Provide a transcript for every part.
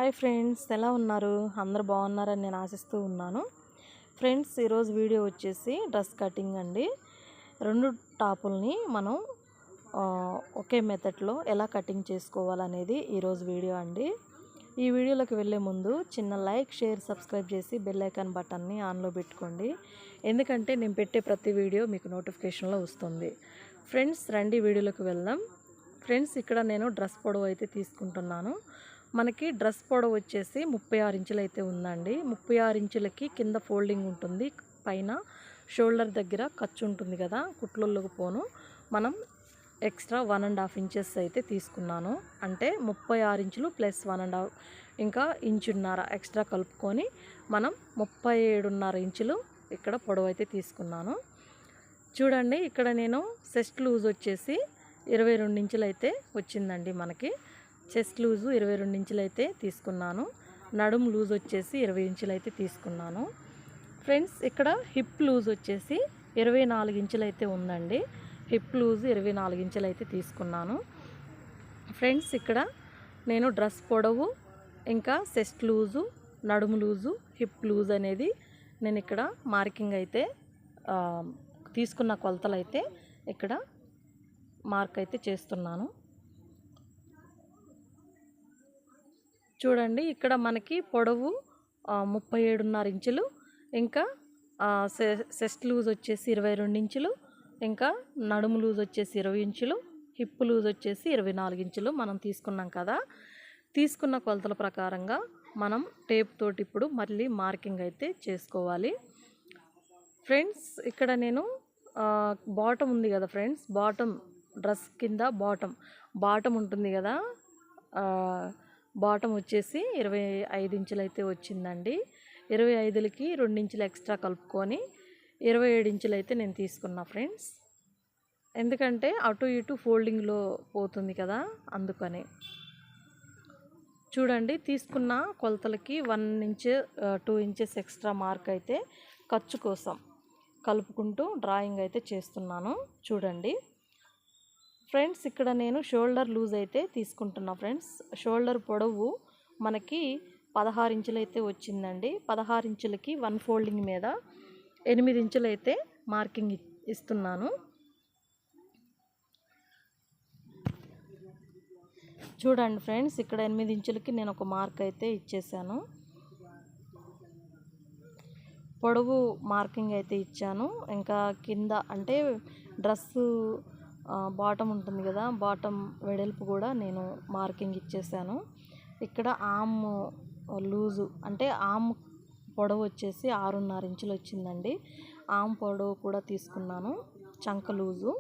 Hi friends, ఎలా ఉన్నారు? అందరూ బాగున్నారని నేను ఆశిస్తూ ఉన్నాను. ఫ్రెండ్స్, ఈరోజు వీడియో వచ్చేసి డ్రెస్ కటింగ్ అండి. రెండు టాపుల్ని మనం ఒకే మెథడ్లో ఎలా కటింగ్ చేసుకోవాలనేది ఈరోజు వీడియో అండి. ఈ వీడియోలోకి వెళ్ళే ముందు చిన్న లైక్, షేర్, సబ్స్క్రైబ్ చేసి బెల్ ఐకాన్ బటన్ని ఆన్లో పెట్టుకోండి. ఎందుకంటే నేను పెట్టే ప్రతి వీడియో మీకు నోటిఫికేషన్లో వస్తుంది. ఫ్రెండ్స్, రండి వీడియోలోకి వెళ్దాం. ఫ్రెండ్స్, ఇక్కడ నేను డ్రెస్ పొడవు అయితే తీసుకుంటున్నాను. మనకి డ్రెస్ పొడవు వచ్చేసి 36 ఇంచులు అయితే ఉందండి. 36 ఇంచులకి కింద ఫోల్డింగ్ ఉంటుంది, పైన షోల్డర్ దగ్గర ఖర్చు ఉంటుంది కదా, కుట్లలోకి పోను. మనం ఎక్స్ట్రా 1.5 ఇంచెస్ అయితే తీసుకున్నాను. అంటే 36 ఇంచులు ప్లస్ 1.5 ఇంకా ఇంచున్నర ఎక్స్ట్రా కలుపుకొని మనం 37.5 ఇంచులు ఇక్కడ పొడవు అయితే తీసుకున్నాను. చూడండి, ఇక్కడ నేను చెస్ట్ లూజ్ వచ్చేసి 22 ఇంచులు అయితే వచ్చిందండి. మనకి చెస్ట్ లూజు 22 ఇంచులు అయితే తీసుకున్నాను. నడుము లూజ్ వచ్చేసి 20 ఇంచులు అయితే తీసుకున్నాను. ఫ్రెండ్స్, ఇక్కడ హిప్ లూజ్ వచ్చేసి 24 ఇంచులు అయితే ఉందండి. హిప్ లూజ్ 24 ఇంచులు అయితే తీసుకున్నాను. ఫ్రెండ్స్, ఇక్కడ నేను డ్రెస్ పొడవు ఇంకా చెస్ట్ లూజు, నడుము లూజు, హిప్ లూజ్ అనేది నేను ఇక్కడ మార్కింగ్ అయితే తీసుకున్న కొలతలు అయితే ఇక్కడ మార్క్ అయితే చేస్తున్నాను. చూడండి, ఇక్కడ మనకి పొడవు 37.5 ఇంచులు, ఇంకా చెస్ట్ లూజ్ వచ్చేసి 22 ఇంచులు, ఇంకా నడుము లూజ్ వచ్చేసి 20 ఇంచులు, హిప్ లూజ్ వచ్చేసి 24 ఇంచులు మనం తీసుకున్నాం కదా. తీసుకున్న కొలతల ప్రకారంగా మనం టేప్ తోటి ఇప్పుడు మళ్ళీ మార్కింగ్ అయితే చేసుకోవాలి. ఫ్రెండ్స్, ఇక్కడ నేను బాటమ్ ఉంది కదా ఫ్రెండ్స్, బాటమ్ డ్రెస్ కింద బాటమ్ ఉంటుంది కదా, బాటమ్ వచ్చేసి 25 ఇంచులు అయితే వచ్చిందండి. 25లకి 2 ఇంచులు ఎక్స్ట్రా కలుపుకొని 27 ఇంచులు అయితే నేను తీసుకున్నా ఫ్రెండ్స్. ఎందుకంటే అటు ఇటు ఫోల్డింగ్లో పోతుంది కదా, అందుకని. చూడండి, తీసుకున్న కొలతలకి 1 ఇంచ్ 2 ఇంచెస్ ఎక్స్ట్రా మార్క్ అయితే ఖర్చు కోసం కలుపుకుంటూ డ్రాయింగ్ అయితే చేస్తున్నాను. చూడండి ఫ్రెండ్స్, ఇక్కడ నేను షోల్డర్ లూజ్ అయితే తీసుకుంటున్నా. ఫ్రెండ్స్, షోల్డర్ పొడవు మనకి 16 ఇంచులు అయితే వచ్చిందండి. 16 ఇంచులకి 1 ఫోల్డింగ్ మీద 8 ఇంచులు అయితే మార్కింగ్ ఇస్తున్నాను. చూడండి ఫ్రెండ్స్, ఇక్కడ 8 ఇంచులకి నేను ఒక మార్క్ అయితే ఇచ్చేసాను. పొడవు మార్కింగ్ అయితే ఇచ్చాను. ఇంకా కింద అంటే డ్రెస్సు బాటమ్ ఉంటుంది కదా, బాటమ్ వెడల్పు కూడా నేను మార్కింగ్ ఇచ్చేసాను. ఇక్కడ ఆమ్ లూజు అంటే ఆమ్ పొడవు వచ్చేసి 6.5 ఇంచులు వచ్చిందండి. ఆమ్ పొడవు కూడా తీసుకున్నాను, చంక లూజు.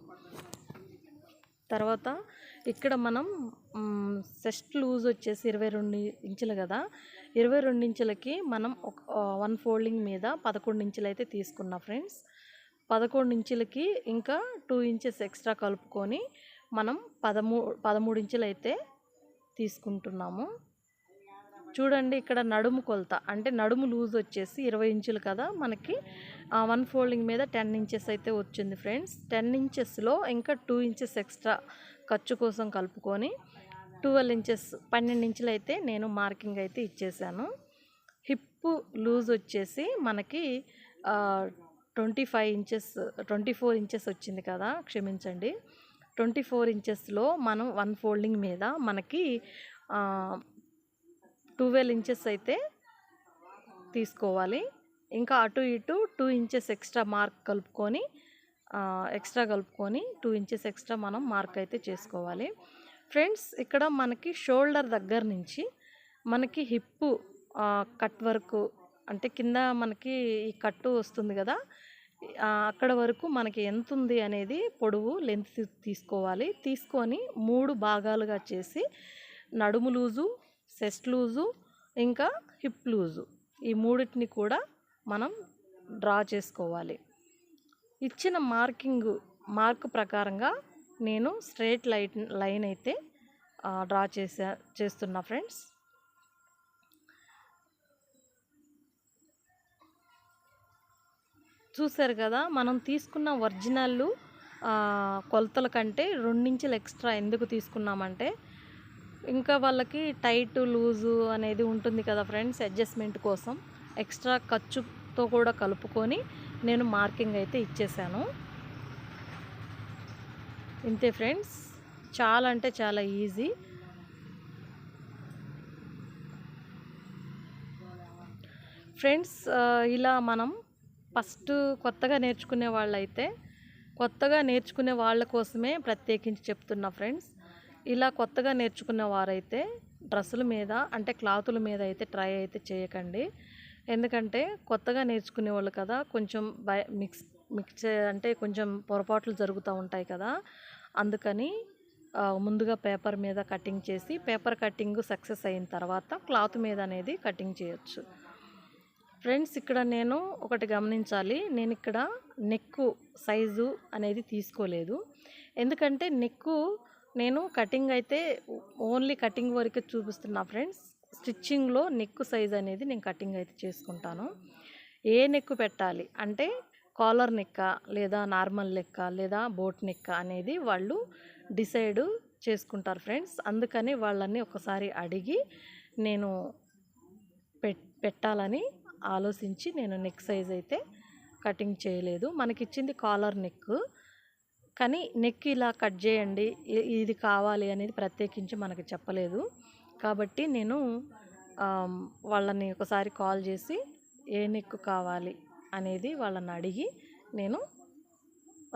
తర్వాత ఇక్కడ మనం చెస్ట్ లూజ్ వచ్చేసి 22 ఇంచులు కదా, 22 ఇంచులకి మనం 1 ఫోల్డింగ్ మీద 11 ఇంచులు అయితే తీసుకున్నా ఫ్రెండ్స్. 11 ఇంచులకి ఇంకా 2 ఇంచెస్ ఎక్స్ట్రా కలుపుకొని మనం 13 ఇంచులు అయితే తీసుకుంటున్నాము. చూడండి, ఇక్కడ నడుము కొలత అంటే నడుము లూజ్ వచ్చేసి 20 ఇంచులు కదా, మనకి 1 ఫోల్డింగ్ మీద 10 ఇంచెస్ అయితే వచ్చింది ఫ్రెండ్స్. 10 ఇంచెస్లో ఇంకా 2 ఇంచెస్ ఎక్స్ట్రా ఖర్చు కోసం కలుపుకొని 12 ఇంచెస్ 12 ఇంచులు అయితే నేను మార్కింగ్ అయితే ఇచ్చేసాను. హిప్ లూజ్ వచ్చేసి మనకి 24 ఇంచెస్ వచ్చింది కదా, క్షమించండి. 24 ఇంచెస్లో మనం 1 ఫోల్డింగ్ మీద మనకి 12 ఇంచెస్ అయితే తీసుకోవాలి. ఇంకా అటు ఇటు 2 ఇంచెస్ ఎక్స్ట్రా మార్క్ కలుపుకొని 2 ఇంచెస్ ఎక్స్ట్రా మనం మార్క్ అయితే చేసుకోవాలి. ఫ్రెండ్స్, ఇక్కడ మనకి షోల్డర్ దగ్గర నుంచి మనకి హిప్ కట్ వరకు అంటే కింద మనకి ఈ కట్టు వస్తుంది కదా, అక్కడ వరకు మనకి ఎంత ఉంది అనేది పొడవు లెంత్ తీసుకోవాలి. తీసుకొని 3 భాగాలుగా చేసి నడుము లూజు, చెస్ట్ లూజు, ఇంకా హిప్ లూజు ఈ మూడింటిని కూడా మనం డ్రా చేసుకోవాలి. ఇచ్చిన మార్క్ ప్రకారంగా నేను స్ట్రైట్ లైన్ అయితే డ్రా చేస్తున్నా ఫ్రెండ్స్. చూసారు కదా, మనం తీసుకున్న ఒరిజినల్ కొలతల కంటే 2 ఇంచులు ఎక్స్ట్రా ఎందుకు తీసుకున్నామంటే ఇంకా వాళ్ళకి టైట్ లూజు అనేది ఉంటుంది కదా ఫ్రెండ్స్, అడ్జస్ట్మెంట్ కోసం ఎక్స్ట్రా ఖర్చుతో కూడా కలుపుకొని నేను మార్కింగ్ అయితే ఇచ్చేసాను. ఇంతే ఫ్రెండ్స్, చాలా అంటే చాలా ఈజీ. ఫ్రెండ్స్ ఇలా మనం ఫస్ట్ కొత్తగా నేర్చుకునే వాళ్ళ కోసమే ప్రత్యేకించి చెప్తున్నా ఫ్రెండ్స్. ఇలా కొత్తగా నేర్చుకున్న వారైతే డ్రెస్సుల మీద అంటే క్లాతుల మీద అయితే ట్రై అయితే చేయకండి. ఎందుకంటే కొత్తగా నేర్చుకునే వాళ్ళు కదా, కొంచెం మిక్స్ అంటే కొంచెం పొరపాట్లు జరుగుతూ ఉంటాయి కదా. అందుకని ముందుగా పేపర్ మీద కటింగ్ చేసి, పేపర్ కటింగ్ సక్సెస్ అయిన తర్వాత క్లాత్ మీద అనేది కటింగ్ చేయొచ్చు. ఫ్రెండ్స్ ఇక్కడ నేను ఒకటి గమనించాలి, నేను ఇక్కడ నెక్కు సైజు అనేది తీసుకోలేదు. ఎందుకంటే నేను కటింగ్ అయితే ఓన్లీ కటింగ్ వరకే చూపిస్తున్నా ఫ్రెండ్స్. స్టిచ్చింగ్లో నెక్ సైజ్ అనేది నేను కటింగ్ అయితే చేసుకుంటాను. ఏ నెక్ పెట్టాలి అంటే కాలర్ నెక్క, లేదా నార్మల్ నెక్క, లేదా బోట్ నెక్క అనేది వాళ్ళు డిసైడ్ చేసుకుంటారు ఫ్రెండ్స్. అందుకని వాళ్ళని ఒకసారి అడిగి నేను పెట్టాలని ఆలోచించి నేను నెక్ సైజ్ అయితే కటింగ్ చేయలేదు. మనకిచ్చింది కాలర్ నెక్, కానీ నెక్ ఇలా కట్ చేయండి, ఇది కావాలి అనేది ప్రత్యేకించి మనకి చెప్పలేదు. కాబట్టి నేను వాళ్ళని ఒకసారి కాల్ చేసి ఏ నెక్ కావాలి అనేది వాళ్ళని అడిగి నేను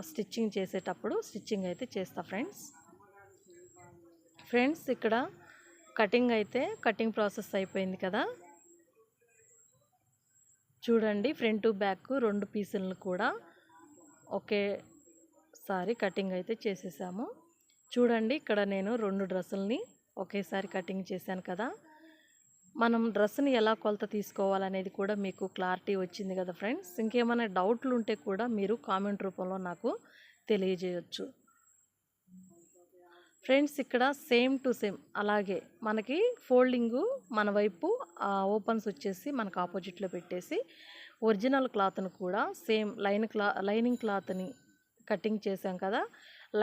స్టిచ్చింగ్ చేసేటప్పుడు స్టిచ్చింగ్ అయితే చేస్తా ఫ్రెండ్స్ ఇక్కడ కటింగ్ ప్రాసెస్ అయిపోయింది కదా. చూడండి, ఫ్రంట్ టు బ్యాక్ 2 పీసులను కూడా ఒకేసారి కటింగ్ అయితే చేసేసాము. చూడండి, ఇక్కడ నేను 2 డ్రెస్సుల్ని ఒకేసారి కటింగ్ చేశాను కదా. మనం డ్రెస్ని ఎలా కొలత తీసుకోవాలనేది కూడా మీకు క్లారిటీ వచ్చింది కదా ఫ్రెండ్స్. ఇంకేమైనా డౌట్లు ఉంటే కూడా మీరు కామెంట్ రూపంలో నాకు తెలియజేయచ్చు ఫ్రెండ్స్. ఇక్కడ సేమ్ టు సేమ్ అలాగే మనకి ఫోల్డింగు మన వైపు ఓపెన్స్ వచ్చేసి మనకు ఆపోజిట్లో పెట్టేసి, ఒరిజినల్ క్లాత్ను కూడా సేమ్ లైనింగ్ క్లాత్ని కటింగ్ చేసాం కదా,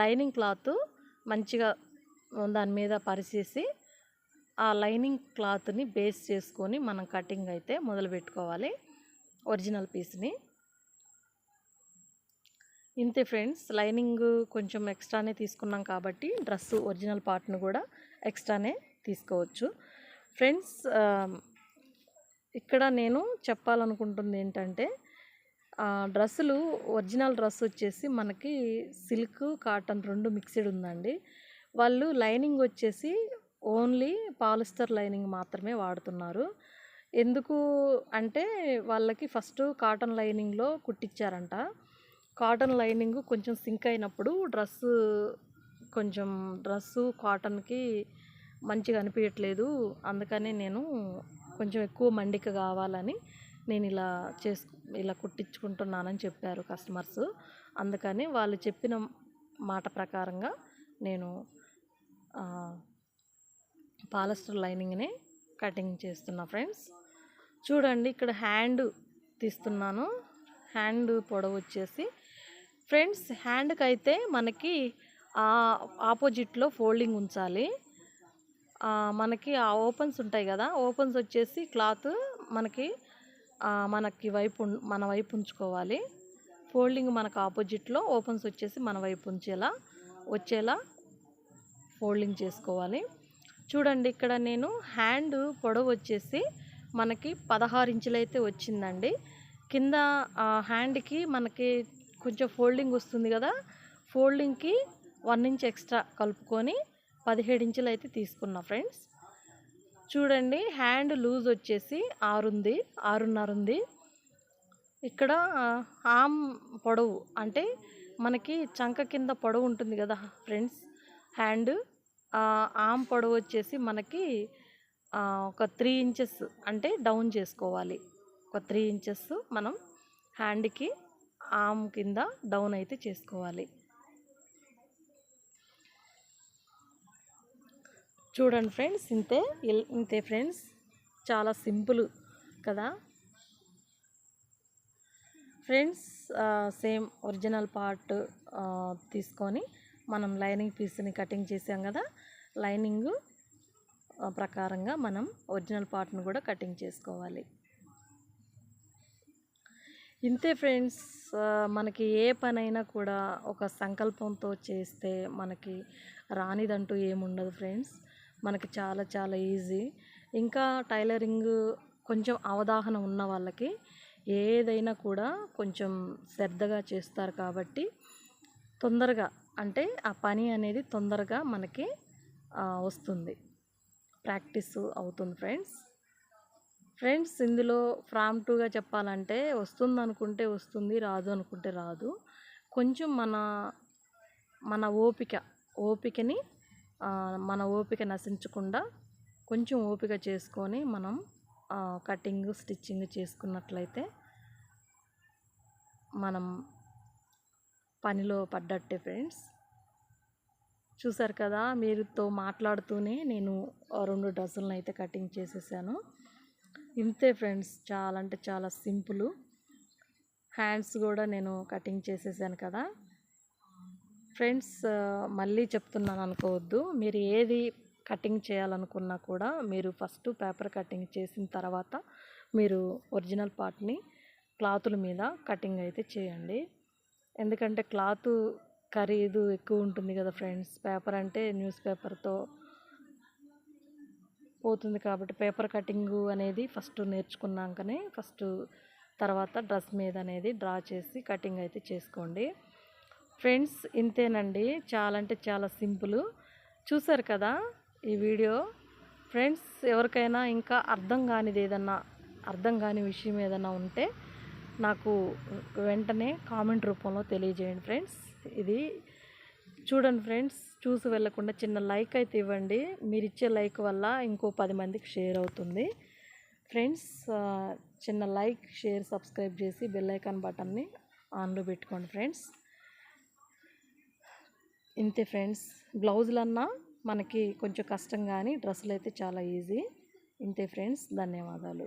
లైనింగ్ క్లాత్ మంచిగా దాని మీద పరిచేసి ఆ లైనింగ్ క్లాత్ని బేస్ చేసుకొని మనం కటింగ్ అయితే మొదలు పెట్టుకోవాలి ఒరిజినల్ పీస్ని. ఇంతే ఫ్రెండ్స్, లైనింగ్ కొంచెం ఎక్స్ట్రానే తీసుకున్నాం కాబట్టి డ్రెస్ ఒరిజినల్ పార్ట్ను కూడా ఎక్స్ట్రానే తీసుకోవచ్చు ఫ్రెండ్స్. ఇక్కడ నేను చెప్పాలనుకుంటుంది ఏంటంటే, ఒరిజినల్ డ్రెస్ వచ్చేసి మనకి సిల్క్ కాటన్ 2 మిక్స్డ్ ఉందండి. వాళ్ళు లైనింగ్ వచ్చేసి ఓన్లీ పాలిస్టర్ లైనింగ్ మాత్రమే వాడుతున్నారు. ఎందుకు అంటే వాళ్ళకి ఫస్ట్ కాటన్ లైనింగ్లో కుట్టించారంట. కాటన్ లైనింగ్ కొంచెం సింక్ అయినప్పుడు డ్రెస్సు కాటన్కి మంచిగా అనిపించట్లేదు. అందుకనే నేను కొంచెం ఎక్కువ మండిక కావాలని నేను ఇలా కుట్టించుకుంటున్నానని చెప్పారు కస్టమర్స్. అందుకని వాళ్ళు చెప్పిన మాట ప్రకారంగా నేను పాలిస్టర్ లైనింగ్నే కటింగ్ చేస్తున్నా ఫ్రెండ్స్. చూడండి, ఇక్కడ హ్యాండ్ తీస్తున్నాను. హ్యాండ్ పొడవు వచ్చేసి ఫ్రెండ్స్, హ్యాండ్కి అయితే మనకి ఆపోజిట్లో ఫోల్డింగ్ ఉంచాలి. మనకి ఆ ఓపెన్స్ ఉంటాయి కదా, ఓపెన్స్ వచ్చేసి క్లాత్ మన వైపు ఉంచుకోవాలి. ఫోల్డింగ్ మనకు ఆపోజిట్లో, ఓపెన్స్ వచ్చేసి మన వైపు వచ్చేలా ఫోల్డింగ్ చేసుకోవాలి. చూడండి, ఇక్కడ నేను హ్యాండ్ పొడవు వచ్చేసి మనకి 16 ఇంచులు అయితే వచ్చిందండి. కింద హ్యాండ్కి మనకి కొంచెం ఫోల్డింగ్ వస్తుంది కదా, ఫోల్డింగ్కి 1 ఇంచ్ ఎక్స్ట్రా కలుపుకొని 17 ఇంచులు అయితే తీసుకున్నా ఫ్రెండ్స్. చూడండి, హ్యాండ్ లూజ్ వచ్చేసి 6.5 ఉంది. ఇక్కడ ఆమ్ పొడవు అంటే మనకి చంక కింద పొడవు ఉంటుంది కదా ఫ్రెండ్స్, హ్యాండ్ ఆమ్ పొడవు వచ్చేసి మనకి ఒక 3 ఇంచెస్ అంటే డౌన్ చేసుకోవాలి. ఒక 3 ఇంచెస్ మనం హ్యాండ్కి ఆమ్ కింద డౌన్ అయితే చేసుకోవాలి. చూడండి ఫ్రెండ్స్, ఇంతే ఫ్రెండ్స్, చాలా సింపుల్ కదా ఫ్రెండ్స్. సేమ్ ఒరిజినల్ పార్ట్ తీసుకొని మనం లైనింగ్ పీస్ని కటింగ్ చేసాం కదా, లైనింగ్ ప్రకారంగా మనం ఒరిజినల్ పార్ట్ను కూడా కటింగ్ చేసుకోవాలి. ఇంతే ఫ్రెండ్స్. మనకి ఏ పనైనా కూడా ఒక సంకల్పంతో చేస్తే మనకి రానిదంటూ ఏముండదు ఫ్రెండ్స్. మనకి చాలా చాలా ఈజీ. ఇంకా టైలరింగ్ కొంచెం అవగాహన ఉన్న వాళ్ళకి ఏదైనా కూడా కొంచెం శ్రద్ధగా చేస్తారు కాబట్టి తొందరగా, అంటే ఆ పని అనేది తొందరగా మనకి వస్తుంది, ప్రాక్టీస్ అవుతుంది ఫ్రెండ్స్. ఇందులో ఫ్రామ్ టుగా చెప్పాలంటే వస్తుంది అనుకుంటే వస్తుంది, రాదు అనుకుంటే రాదు. కొంచెం మన ఓపికని మన ఓపిక నశించకుండా కొంచెం ఓపిక చేసుకొని మనం కటింగ్ స్టిచ్చింగ్ చేసుకున్నట్లయితే మనం పనిలో పడ్డట్టే ఫ్రెండ్స్. చూసారు కదా, మీరుతో మాట్లాడుతూనే నేను 2 డ్రెస్సులను అయితే కటింగ్ చేసేసాను. ఇంతే ఫ్రెండ్స్, చాలా అంటే చాలా సింపుల్. హ్యాండ్స్ కూడా నేను కటింగ్ చేసేసాను కదా ఫ్రెండ్స్. మళ్ళీ చెప్తున్నాను అనుకోవద్దు, మీరు ఏది కటింగ్ చేయాలనుకున్నా కూడా మీరు ఫస్ట్ పేపర్ కటింగ్ చేసిన తర్వాత మీరు ఒరిజినల్ పార్ట్ని క్లాతుల మీద కటింగ్ అయితే చేయండి. ఎందుకంటే క్లాత్ ఖరీదు ఎక్కువ ఉంటుంది కదా ఫ్రెండ్స్. పేపర్ అంటే న్యూస్ పేపర్తో పోతుంది కాబట్టి పేపర్ కటింగు అనేది ఫస్ట్ నేర్చుకున్నాకనే తర్వాత డ్రెస్ మీద అనేది డ్రా చేసి కటింగ్ అయితే చేసుకోండి ఫ్రెండ్స్. ఇంతేనండి, చాలా అంటే చాలా సింపుల్. చూసారు కదా ఈ వీడియో ఫ్రెండ్స్. ఎవరికైనా ఇంకా అర్థం కాని విషయం ఏదైనా ఉంటే నాకు వెంటనే కామెంట్ రూపంలో తెలియజేయండి ఫ్రెండ్స్. ఇది చూడండి ఫ్రెండ్స్, చూసి వెళ్ళకుండా చిన్న లైక్ అయితే ఇవ్వండి. మీరు ఇచ్చే లైక్ వల్ల ఇంకో 10 మందికి షేర్ అవుతుంది ఫ్రెండ్స్. చిన్న లైక్, షేర్, సబ్స్క్రైబ్ చేసి బెల్ ఐకాన్ బటన్ని ఆన్లో పెట్టుకోండి ఫ్రెండ్స్. ఇంతే ఫ్రెండ్స్. బ్లౌజులన్నా మనకి కొంచెం కష్టం, కానీ డ్రెస్సులు అయితే చాలా ఈజీ. ఇంతే ఫ్రెండ్స్, ధన్యవాదాలు.